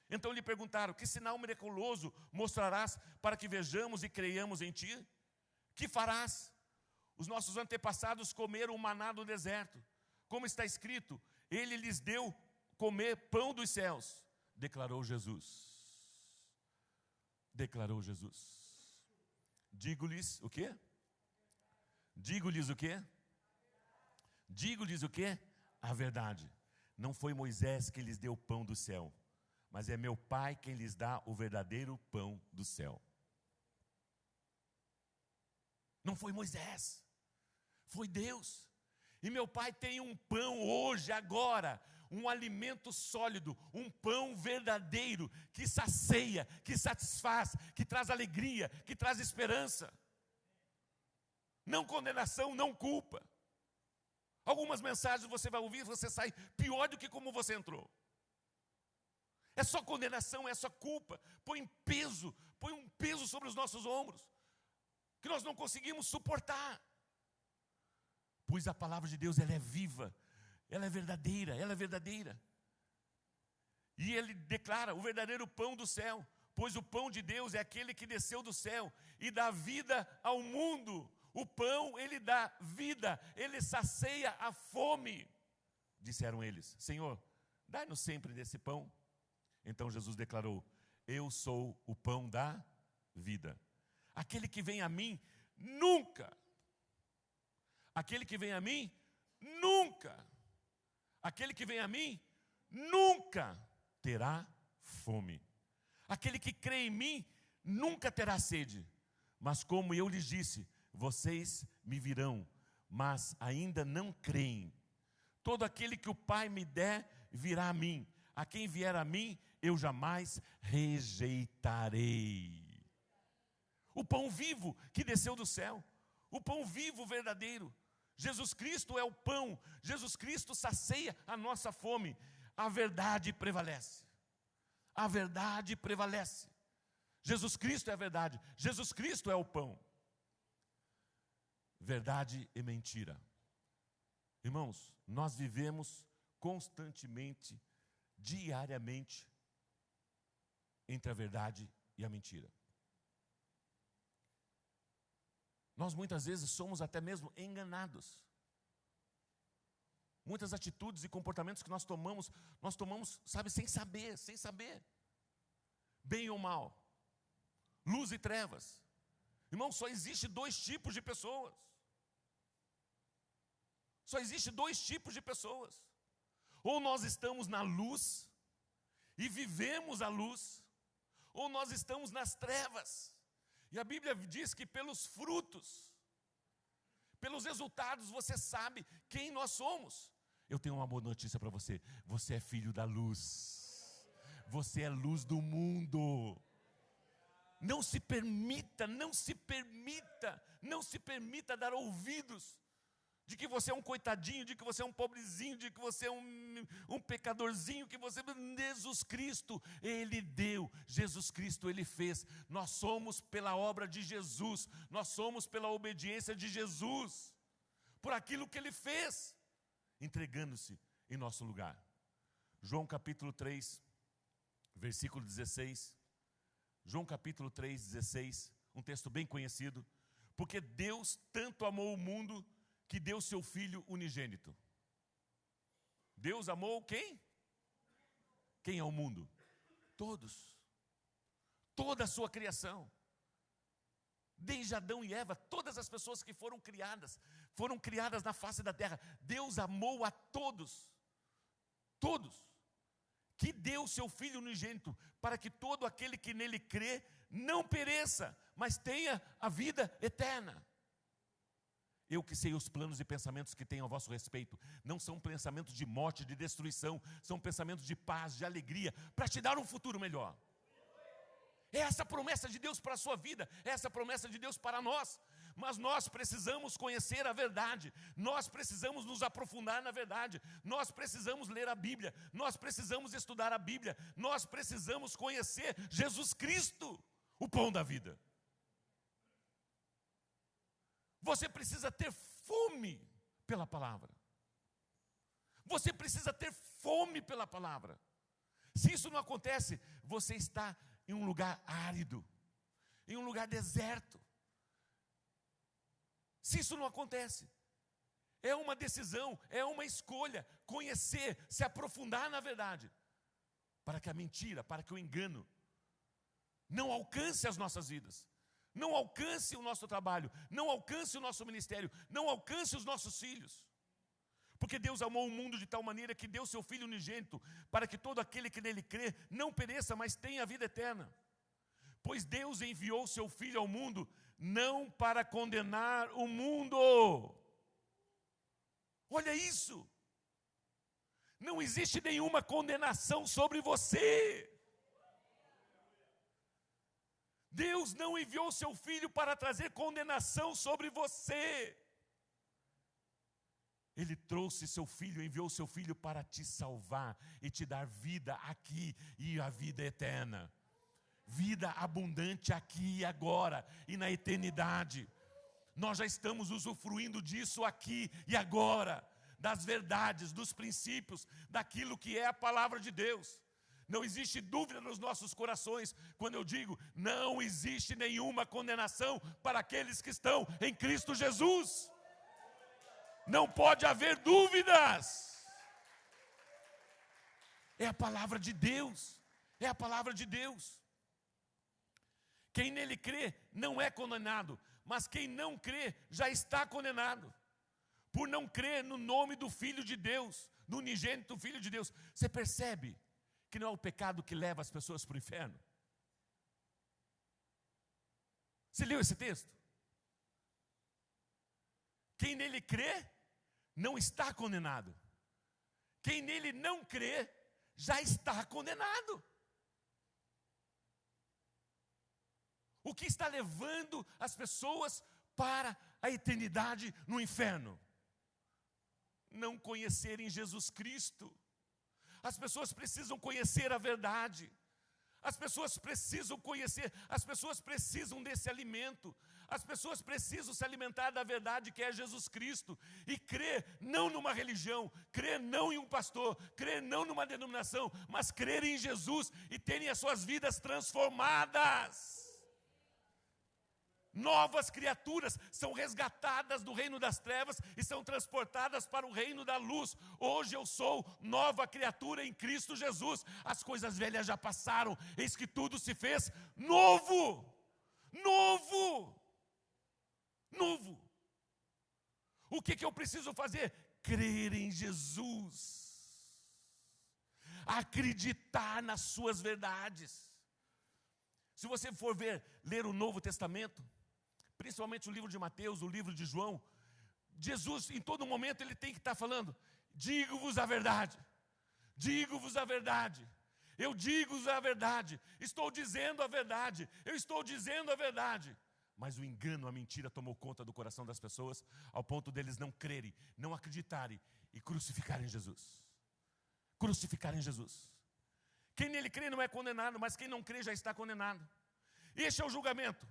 Então lhe perguntaram: que sinal miraculoso mostrarás para que vejamos e creiamos em Ti? Que farás? Os nossos antepassados comeram o maná do deserto, como está escrito: Ele lhes deu comer pão dos céus. Declarou Jesus. Declarou Jesus. Digo-lhes o quê? Digo-lhes o quê? Digo-lhes o quê? A verdade. Não foi Moisés que lhes deu o pão do céu, mas é meu Pai quem lhes dá o verdadeiro pão do céu. Não foi Moisés, foi Deus. E meu Pai tem um pão hoje, agora, um alimento sólido, um pão verdadeiro, que sacia, que satisfaz, que traz alegria, que traz esperança. Não condenação, não culpa. Algumas mensagens você vai ouvir, você sai pior do que como você entrou. É só condenação, é só culpa. Põe um peso sobre os nossos ombros, que nós não conseguimos suportar. Pois a palavra de Deus, ela é viva, ela é verdadeira, ela é verdadeira. E ele declara: o verdadeiro pão do céu, pois o pão de Deus é aquele que desceu do céu e dá vida ao mundo. O pão, ele dá vida, ele sacia a fome. Disseram eles: Senhor, dai-nos sempre desse pão. Então Jesus declarou: eu sou o pão da vida. Aquele que vem a mim, aquele que vem a mim, aquele que vem a mim, nunca terá fome. Aquele que crê em mim, nunca terá sede. Mas como eu lhes disse, vocês me virão, mas ainda não creem. Todo aquele que o Pai me der, virá a mim. A quem vier a mim, eu jamais rejeitarei. O pão vivo que desceu do céu, o pão vivo verdadeiro. Jesus Cristo é o pão, Jesus Cristo sacia a nossa fome. A verdade prevalece. A verdade prevalece. Jesus Cristo é a verdade, Jesus Cristo é o pão. Verdade e mentira. Irmãos, nós vivemos constantemente, diariamente, entre a verdade e a mentira. Nós muitas vezes somos até mesmo enganados. Muitas atitudes e comportamentos que nós tomamos, sabe, sem saber. Bem ou mal, luz e trevas. Irmão, só existe dois tipos de pessoas. Só existe dois tipos de pessoas. Ou nós estamos na luz e vivemos a luz, ou nós estamos nas trevas. E a Bíblia diz que pelos frutos, pelos resultados, você sabe quem nós somos. Eu tenho uma boa notícia para você: você é filho da luz, você é luz do mundo. Não se permita dar ouvidos de que você é um coitadinho, de que você é um pobrezinho, de que você é um pecadorzinho, que você... Jesus Cristo, Ele deu, Jesus Cristo, Ele fez. Nós somos pela obra de Jesus, nós somos pela obediência de Jesus, por aquilo que Ele fez, entregando-se em nosso lugar. João capítulo 3, versículo 16. João capítulo 3, 16, um texto bem conhecido. Porque Deus tanto amou o mundo que deu seu Filho unigênito. Deus amou quem? Quem é o mundo? Todos. toda a sua criação. Desde Adão e Eva, todas as pessoas que foram criadas na face da terra. Deus amou a todos, que deu o seu Filho unigênito, para que todo aquele que nele crê, não pereça, mas tenha a vida eterna. Eu que sei os planos e pensamentos que tenho a vosso respeito, não são pensamentos de morte, de destruição, são pensamentos de paz, de alegria, para te dar um futuro melhor. É essa a promessa de Deus para a sua vida, é essa a promessa de Deus para nós. Mas nós precisamos conhecer a verdade, nós precisamos nos aprofundar na verdade, nós precisamos ler a Bíblia, nós precisamos estudar a Bíblia, nós precisamos conhecer Jesus Cristo, o pão da vida. Você precisa ter fome pela palavra. Você precisa ter fome pela palavra. Se isso não acontece, você está em um lugar árido, em um lugar deserto. Se isso não acontece, é uma decisão, é uma escolha, conhecer, se aprofundar na verdade, para que a mentira, para que o engano não alcance as nossas vidas, não alcance o nosso trabalho, não alcance o nosso ministério, não alcance os nossos filhos. Porque Deus amou o mundo de tal maneira que deu seu Filho unigênito, para que todo aquele que nele crê não pereça, mas tenha a vida eterna. Pois Deus enviou seu Filho ao mundo, não para condenar o mundo. Olha isso. Não existe nenhuma condenação sobre você. Deus não enviou seu Filho para trazer condenação sobre você. Ele trouxe seu Filho, enviou seu Filho para te salvar e te dar vida aqui e a vida eterna. Vida abundante aqui e agora e na eternidade. Nós já estamos usufruindo disso aqui e agora, das verdades, dos princípios, daquilo que é a palavra de Deus. Não existe dúvida nos nossos corações quando eu digo, não existe nenhuma condenação para aqueles que estão em Cristo Jesus. Não pode haver dúvidas. É a palavra de Deus. É a palavra de Deus. Quem nele crê não é condenado, mas quem não crê já está condenado. Por não crer no nome do Filho de Deus, do unigênito Filho de Deus. Você percebe que não é o pecado que leva as pessoas para o inferno? Você leu esse texto? Quem nele crê não está condenado. Quem nele não crê já está condenado. O que está levando as pessoas para a eternidade no inferno? Não conhecerem Jesus Cristo. As pessoas precisam conhecer a verdade. As pessoas precisam conhecer, as pessoas precisam desse alimento. As pessoas precisam se alimentar da verdade que é Jesus Cristo. E crer não numa religião, crer não em um pastor, crer não numa denominação, mas crer em Jesus e terem as suas vidas transformadas. Novas criaturas são resgatadas do reino das trevas e são transportadas para o reino da luz. Hoje eu sou nova criatura em Cristo Jesus. As coisas velhas já passaram, eis que tudo se fez novo. Novo. Novo. O que eu preciso fazer? Crer em Jesus. Acreditar nas suas verdades. Se você for ler o Novo Testamento, principalmente o livro de Mateus, o livro de João, Jesus, em todo momento, ele tem que estar falando, digo-vos a verdade, digo-vos a verdade, eu digo-vos a verdade, estou dizendo a verdade, eu estou dizendo a verdade. Mas o engano, a mentira tomou conta do coração das pessoas, ao ponto deles não crerem, não acreditarem e crucificarem Jesus. Crucificarem Jesus. Quem nele crê não é condenado, mas quem não crê já está condenado. Este é o julgamento.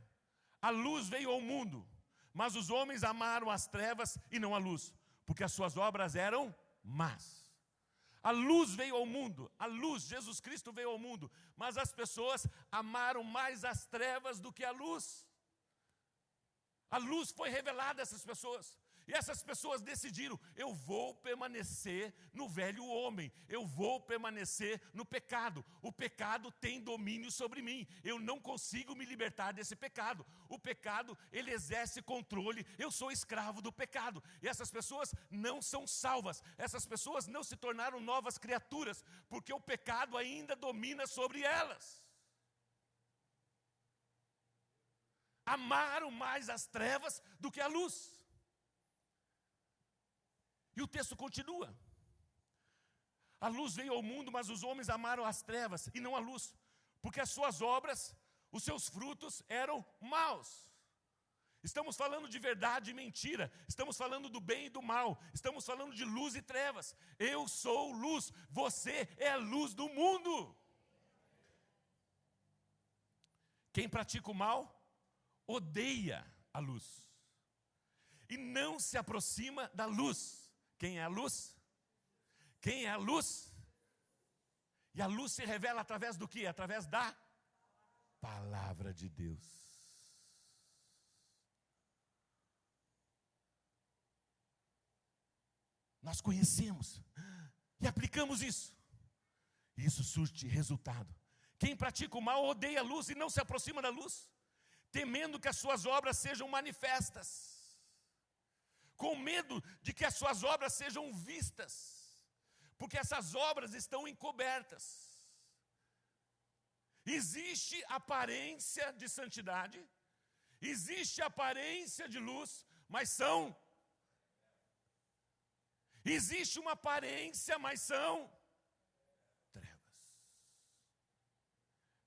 A luz veio ao mundo, mas os homens amaram as trevas e não a luz, porque as suas obras eram más. A luz veio ao mundo, a luz, Jesus Cristo veio ao mundo, mas as pessoas amaram mais as trevas do que a luz. A luz foi revelada a essas pessoas. E essas pessoas decidiram: eu vou permanecer no velho homem, eu vou permanecer no pecado. O pecado tem domínio sobre mim, eu não consigo me libertar desse pecado. O pecado, ele exerce controle, eu sou escravo do pecado. E essas pessoas não são salvas, essas pessoas não se tornaram novas criaturas, porque o pecado ainda domina sobre elas. Amaram mais as trevas do que a luz. E o texto continua: a luz veio ao mundo, mas os homens amaram as trevas e não a luz, porque as suas obras, os seus frutos eram maus. Estamos falando de verdade e mentira, estamos falando do bem e do mal, estamos falando de luz e trevas. Eu sou luz, você é a luz do mundo. Quem pratica o mal odeia a luz e não se aproxima da luz. Quem é a luz? Quem é a luz? E a luz se revela através do quê? Através da palavra de Deus. Nós conhecemos e aplicamos isso. E isso surte resultado. Quem pratica o mal odeia a luz e não se aproxima da luz, temendo que as suas obras sejam manifestas, com medo de que as suas obras sejam vistas, porque essas obras estão encobertas. Existe aparência de santidade, existe aparência de luz, mas são. Existe uma aparência, mas são trevas.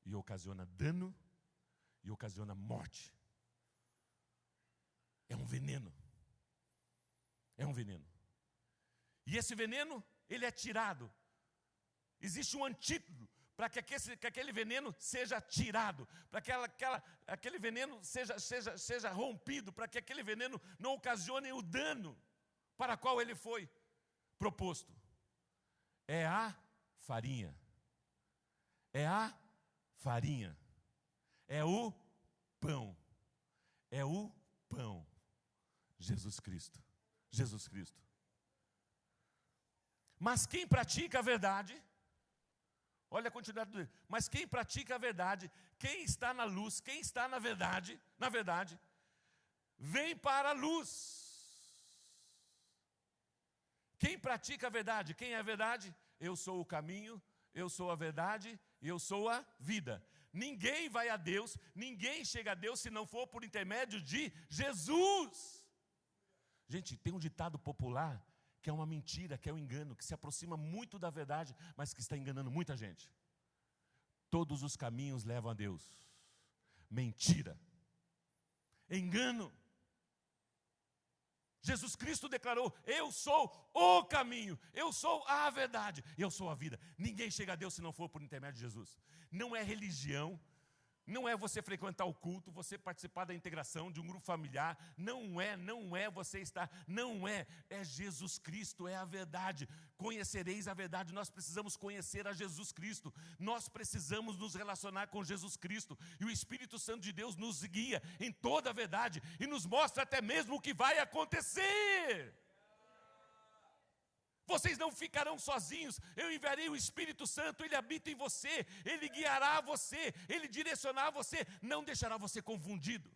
E ocasiona dano, e ocasiona morte. É um veneno. É um veneno. E esse veneno, ele é tirado. Existe um antídoto para que aquele veneno seja tirado, para que aquele veneno seja rompido, para que aquele veneno não ocasione o dano para qual ele foi proposto. É a farinha. É a farinha. É o pão. É o pão. Jesus Cristo. Jesus Cristo. Mas quem pratica a verdade, olha a continuidade do texto. Mas quem pratica a verdade, quem está na luz, quem está na verdade, vem para a luz. Quem pratica a verdade, quem é a verdade? Eu sou o caminho, eu sou a verdade e eu sou a vida. Ninguém vai a Deus, ninguém chega a Deus se não for por intermédio de Jesus. Gente, tem um ditado popular que é uma mentira, que é um engano, que se aproxima muito da verdade, mas que está enganando muita gente. Todos os caminhos levam a Deus. Mentira. Engano. Jesus Cristo declarou: eu sou o caminho, eu sou a verdade, eu sou a vida. Ninguém chega a Deus se não for por intermédio de Jesus. Não é religião, não é você frequentar o culto, você participar da integração de um grupo familiar, não é você estar, é Jesus Cristo, é a verdade. Conhecereis a verdade. Nós precisamos conhecer a Jesus Cristo, nós precisamos nos relacionar com Jesus Cristo, e o Espírito Santo de Deus nos guia em toda a verdade, e nos mostra até mesmo o que vai acontecer. Vocês não ficarão sozinhos, eu enviarei o Espírito Santo, Ele habita em você, Ele guiará você, Ele direcionará você, não deixará você confundido,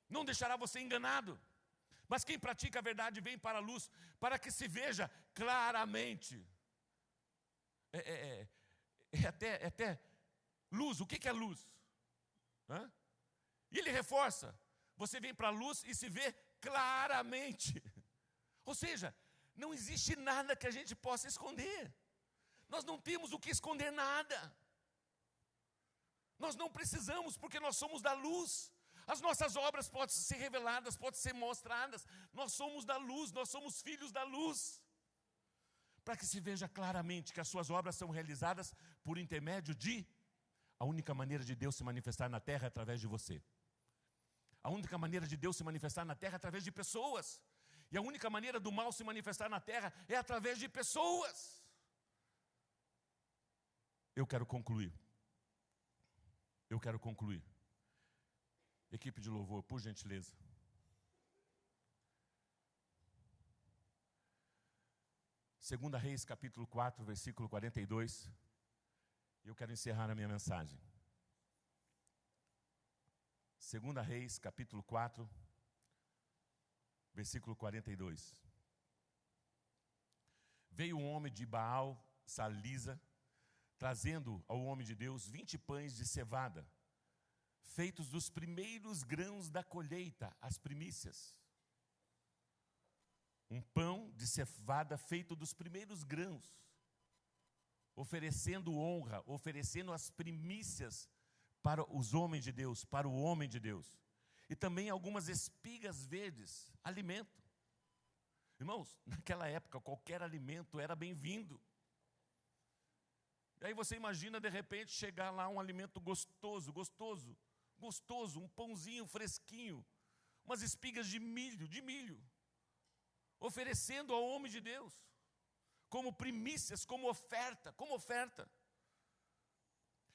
não deixará você enganado. Mas quem pratica a verdade vem para a luz, para que se veja claramente. Até luz, o que é luz? E ele reforça, você vem para a luz e se vê claramente. Ou seja, não existe nada que a gente possa esconder. Nós não temos o que esconder nada. Nós não precisamos, porque nós somos da luz. As nossas obras podem ser reveladas, podem ser mostradas. Nós somos da luz, nós somos filhos da luz. Para que se veja claramente que as suas obras são realizadas por intermédio de... A única maneira de Deus se manifestar na terra é através de você. A única maneira de Deus se manifestar na terra é através de pessoas. E a única maneira do mal se manifestar na terra é através de pessoas. Eu quero concluir. Equipe de louvor, por gentileza. 2 Reis, capítulo 4, versículo 42. E eu quero encerrar a minha mensagem. 2 Reis, capítulo 4, versículo 42. Veio um homem de Baal, Salisa, trazendo ao homem de Deus 20 pães de cevada, feitos dos primeiros grãos da colheita, as primícias. Um pão de cevada feito dos primeiros grãos, oferecendo honra, oferecendo as primícias para os homens de Deus, para o homem de Deus. E também algumas espigas verdes, alimento. Irmãos, naquela época qualquer alimento era bem-vindo. E aí você imagina de repente chegar lá um alimento gostoso, um pãozinho fresquinho, umas espigas de milho, oferecendo ao homem de Deus, como primícias, como oferta.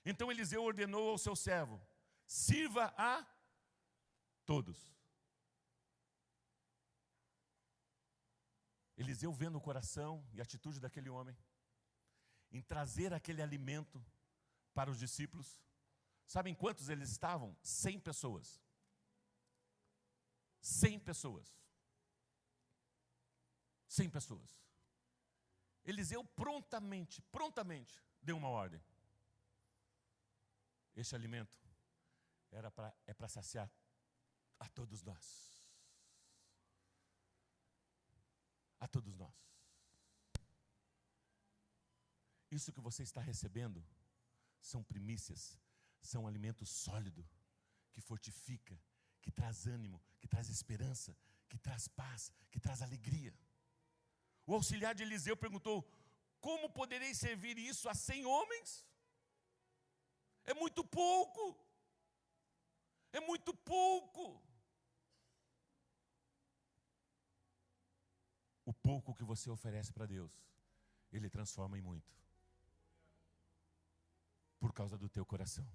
Então Eliseu ordenou ao seu servo: sirva a todos. Eliseu, vendo o coração e a atitude daquele homem, em trazer aquele alimento para os discípulos, sabem quantos eles estavam? 100 pessoas. 100 pessoas. 100 pessoas. Eliseu prontamente deu uma ordem. Este alimento é para saciar a todos nós. A todos nós. Isso que você está recebendo são primícias, são alimento sólido, que fortifica, que traz ânimo, que traz esperança, que traz paz, que traz alegria. O auxiliar de Eliseu perguntou: como poderei servir isso a 100 homens? É muito pouco. É muito pouco. O pouco que você oferece para Deus, Ele transforma em muito. Por causa do teu coração.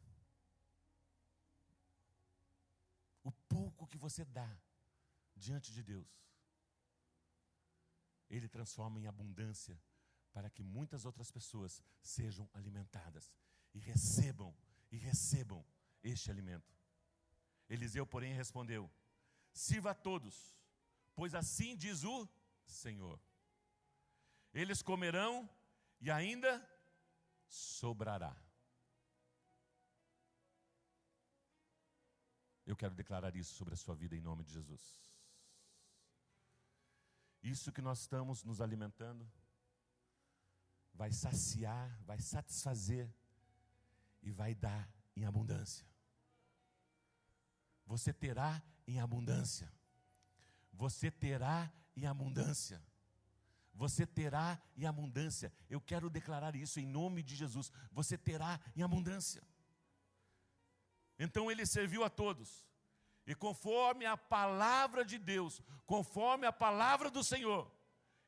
O pouco que você dá diante de Deus, Ele transforma em abundância, para que muitas outras pessoas sejam alimentadas e recebam este alimento. Eliseu, porém, respondeu: sirva a todos, pois assim diz o Senhor. Eles comerão e ainda sobrará. Eu quero declarar isso sobre a sua vida em nome de Jesus. Isso que nós estamos nos alimentando vai saciar, vai satisfazer e vai dar em abundância. Você terá em abundância. Você terá em abundância. Você terá em abundância. Eu quero declarar isso em nome de Jesus. Você terá em abundância. Então ele serviu a todos. E conforme a palavra de Deus, conforme a palavra do Senhor,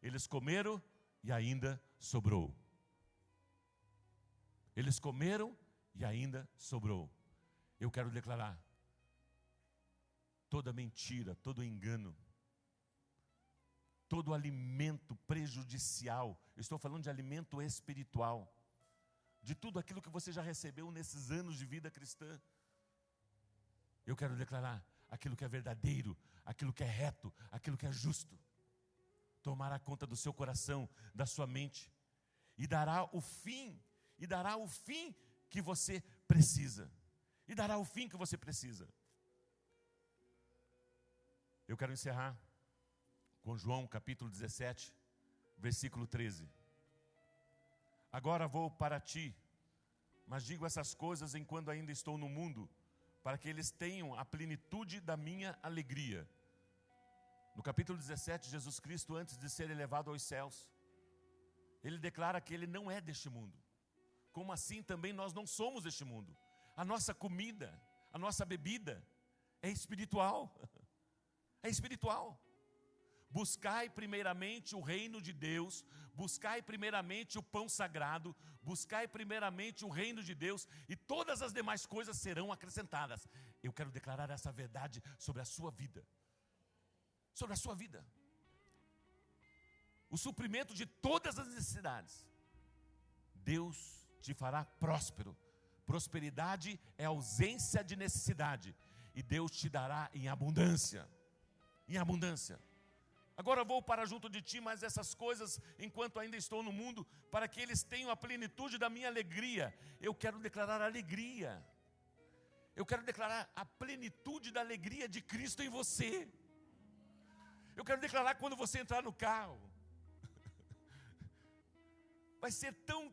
eles comeram e ainda sobrou. Eles comeram e ainda sobrou. Eu quero declarar: toda mentira, todo engano, todo alimento prejudicial, eu estou falando de alimento espiritual, de tudo aquilo que você já recebeu nesses anos de vida cristã, eu quero declarar: aquilo que é verdadeiro, aquilo que é reto, aquilo que é justo, tomará conta do seu coração, da sua mente, e dará o fim que você precisa. E dará o fim que você precisa. Eu quero encerrar com João capítulo 17, versículo 13. Agora vou para ti, mas digo essas coisas enquanto ainda estou no mundo, para que eles tenham a plenitude da minha alegria. No capítulo 17, Jesus Cristo, antes de ser elevado aos céus, Ele declara que Ele não é deste mundo. Como assim também nós não somos deste mundo? A nossa comida, a nossa bebida é espiritual. É espiritual. Buscai primeiramente o reino de Deus, buscai primeiramente o pão sagrado, buscai primeiramente o reino de Deus, e todas as demais coisas serão acrescentadas. Eu quero declarar essa verdade sobre a sua vida. Sobre a sua vida. o suprimento de todas as necessidades. Deus te fará próspero. Prosperidade é ausência de necessidade. E Deus te dará em abundância. Em abundância. Agora vou para junto de ti, mas essas coisas, enquanto ainda estou no mundo, para que eles tenham a plenitude da minha alegria. Eu quero declarar alegria. Eu quero declarar a plenitude da alegria de Cristo em você. Eu quero declarar quando você entrar no carro. Vai ser tão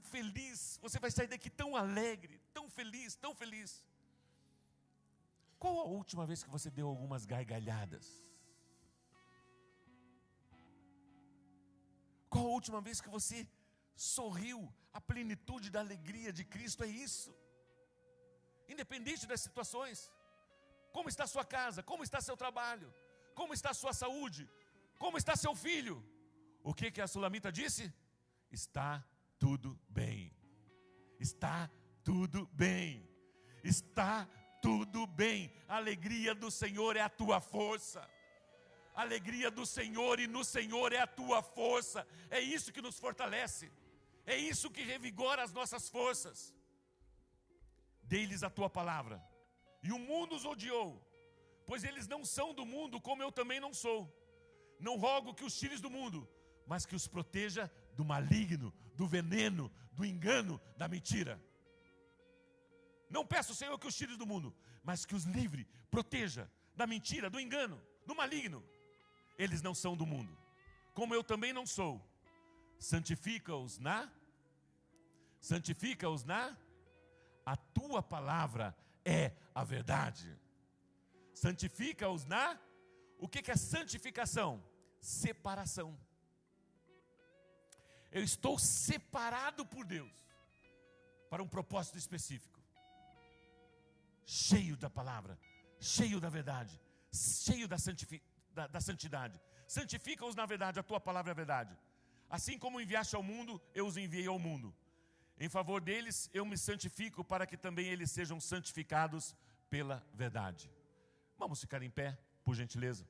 feliz. Você vai sair daqui tão alegre, tão feliz, tão feliz. Qual a última vez que você deu algumas gargalhadas? Qual a última vez que você sorriu? A plenitude da alegria de Cristo é isso. Independente das situações. Como está a sua casa? Como está seu trabalho? Como está a sua saúde? Como está seu filho? O que a Sulamita disse? Está tudo bem. Está tudo bem. Está tudo bem. A alegria do Senhor é a tua força. A alegria do Senhor e no Senhor é a tua força. É isso que nos fortalece. É isso que revigora as nossas forças. Dei-lhes a tua palavra. E o mundo os odiou, pois eles não são do mundo, como eu também não sou. Não rogo que os tires do mundo, mas que os proteja do maligno, do veneno, do engano, da mentira. Não peço, Senhor, que os tires do mundo, mas que os livre, proteja da mentira, do engano, do maligno. Eles não são do mundo, como eu também não sou. Santifica-os na... A tua palavra é a verdade. Santifica-os na... O que é santificação? Separação. Eu estou separado por Deus para um propósito específico. Cheio da palavra, cheio da verdade, cheio da santidade. Santifica-os na verdade, a tua palavra é a verdade. Assim como enviaste ao mundo, eu os enviei ao mundo. Em favor deles, eu me santifico para que também eles sejam santificados pela verdade. Vamos ficar em pé, por gentileza.